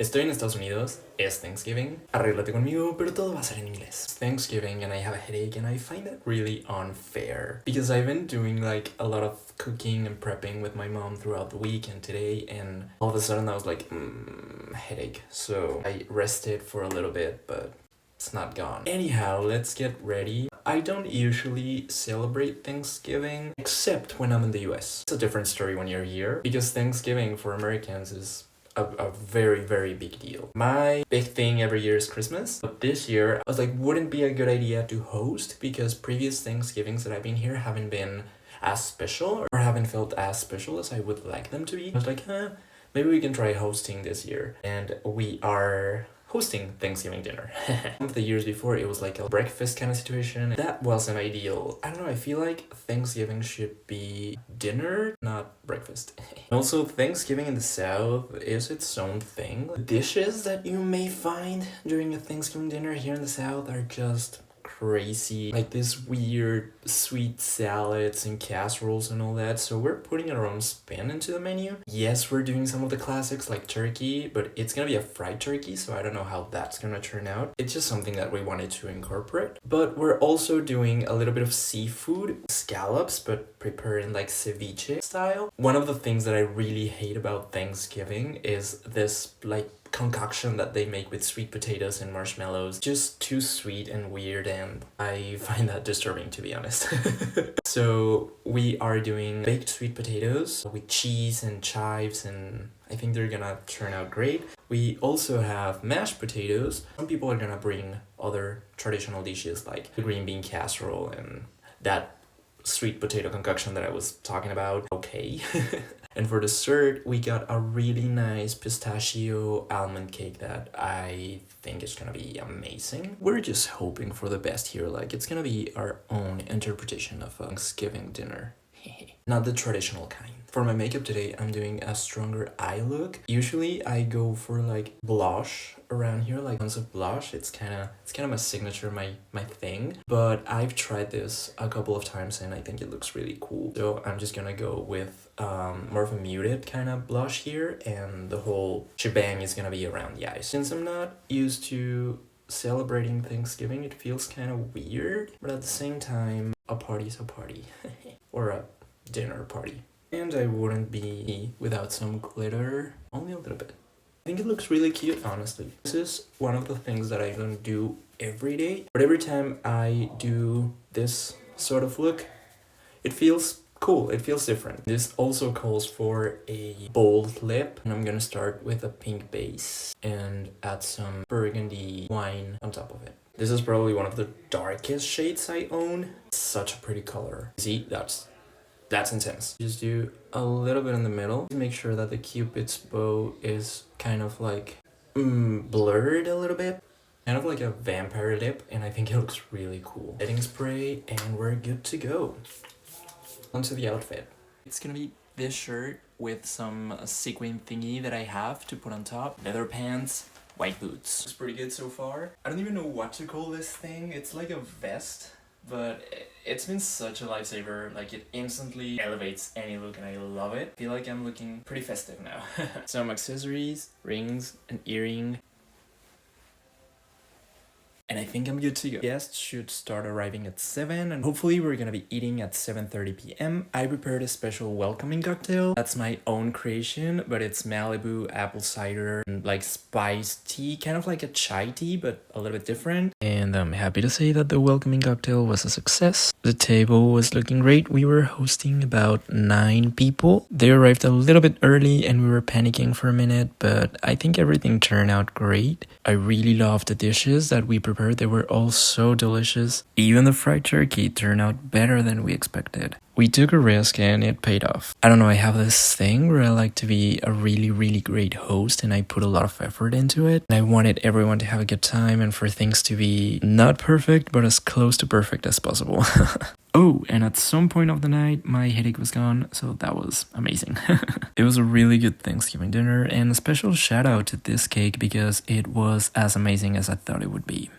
Estoy en Estados Unidos, es Thanksgiving, arréglate conmigo, pero todo va a ser en inglés. It's Thanksgiving and I have a headache and I find that really unfair because I've been doing like a lot of cooking and prepping with my mom throughout the week and today, and all of a sudden I was like, headache. So I rested for a little bit, but it's not gone. Anyhow, let's get ready. I don't usually celebrate Thanksgiving except when I'm in the US. It's a different story when you're here because Thanksgiving for Americans is a very, very big deal. My big thing every year is Christmas, but this year I was like, wouldn't be a good idea to host because previous Thanksgivings that I've been here haven't been as special or haven't felt as special as I would like them to be. I was like, maybe we can try hosting this year, and we are hosting Thanksgiving dinner. Some of the years before it was like a breakfast kind of situation. That wasn't ideal. I don't know, I feel like Thanksgiving should be dinner, not breakfast. Also, Thanksgiving in the South is its own thing. The dishes that you may find during a Thanksgiving dinner here in the South are just crazy, like this weird sweet salads and casseroles and all that. So we're putting our own spin into the menu. Yes, we're doing some of the classics like turkey, but it's gonna be a fried turkey, so I don't know how that's gonna turn out. It's just something that we wanted to incorporate. But we're also doing a little bit of seafood, scallops, but prepared in like ceviche style. One of the things that I really hate about Thanksgiving is this like concoction that they make with sweet potatoes and marshmallows. Just too sweet and weird, and I find that disturbing, to be honest. So we are doing baked sweet potatoes with cheese and chives, and I think they're gonna turn out great. We also have mashed potatoes. Some people are gonna bring other traditional dishes like the green bean casserole and that sweet potato concoction that I was talking about. Okay. And for dessert, we got a really nice pistachio almond cake that I think is gonna be amazing. We're just hoping for the best here, like it's gonna be our own interpretation of a Thanksgiving dinner. Not the traditional kind. For my makeup today, I'm doing a stronger eye look. Usually I go for like blush around here, like tons of blush. It's kind of my signature, my thing. But I've tried this a couple of times and I think it looks really cool. So I'm just gonna go with more of a muted kind of blush here, and the whole shebang is gonna be around the eyes. Since I'm not used to celebrating Thanksgiving, it feels kind of weird, but at the same time, a party's a party. Or a dinner party. And I wouldn't be without some glitter, only a little bit. I think it looks really cute, honestly. This is one of the things that I don't do every day, but every time I do this sort of look, it feels cool, it feels different. This also calls for a bold lip, and I'm gonna start with a pink base and add some burgundy wine on top of it. This is probably one of the darkest shades I own. Such a pretty color. See, that's intense. Just do a little bit in the middle. Make sure that the Cupid's bow is kind of like blurred a little bit. Kind of like a vampire lip, and I think it looks really cool. Setting spray, and we're good to go. Onto the outfit. It's gonna be this shirt with some sequin thingy that I have to put on top. Leather pants, white boots. It's pretty good so far. I don't even know what to call this thing. It's like a vest, but it's been such a lifesaver. Like, it instantly elevates any look and I love it. I feel like I'm looking pretty festive now. Some accessories, rings, an earring. And I think I'm good to go. Guests should start arriving at 7, and hopefully we're gonna be eating at 7:30 p.m. I prepared a special welcoming cocktail. That's my own creation, but it's Malibu, apple cider, and like spiced tea, kind of like a chai tea, but a little bit different. And I'm happy to say that the welcoming cocktail was a success. The table was looking great. We were hosting about 9 people. They arrived a little bit early and we were panicking for a minute, but I think everything turned out great. I really loved the dishes that we prepared. They were all so delicious. Even the fried turkey turned out better than we expected. We took a risk and it paid off. I don't know, I have this thing where I like to be a really, really great host, and I put a lot of effort into it. And I wanted everyone to have a good time and for things to be not perfect, but as close to perfect as possible. Oh, and at some point of the night, my headache was gone, so that was amazing. It was a really good Thanksgiving dinner, and a special shout out to this cake because it was as amazing as I thought it would be.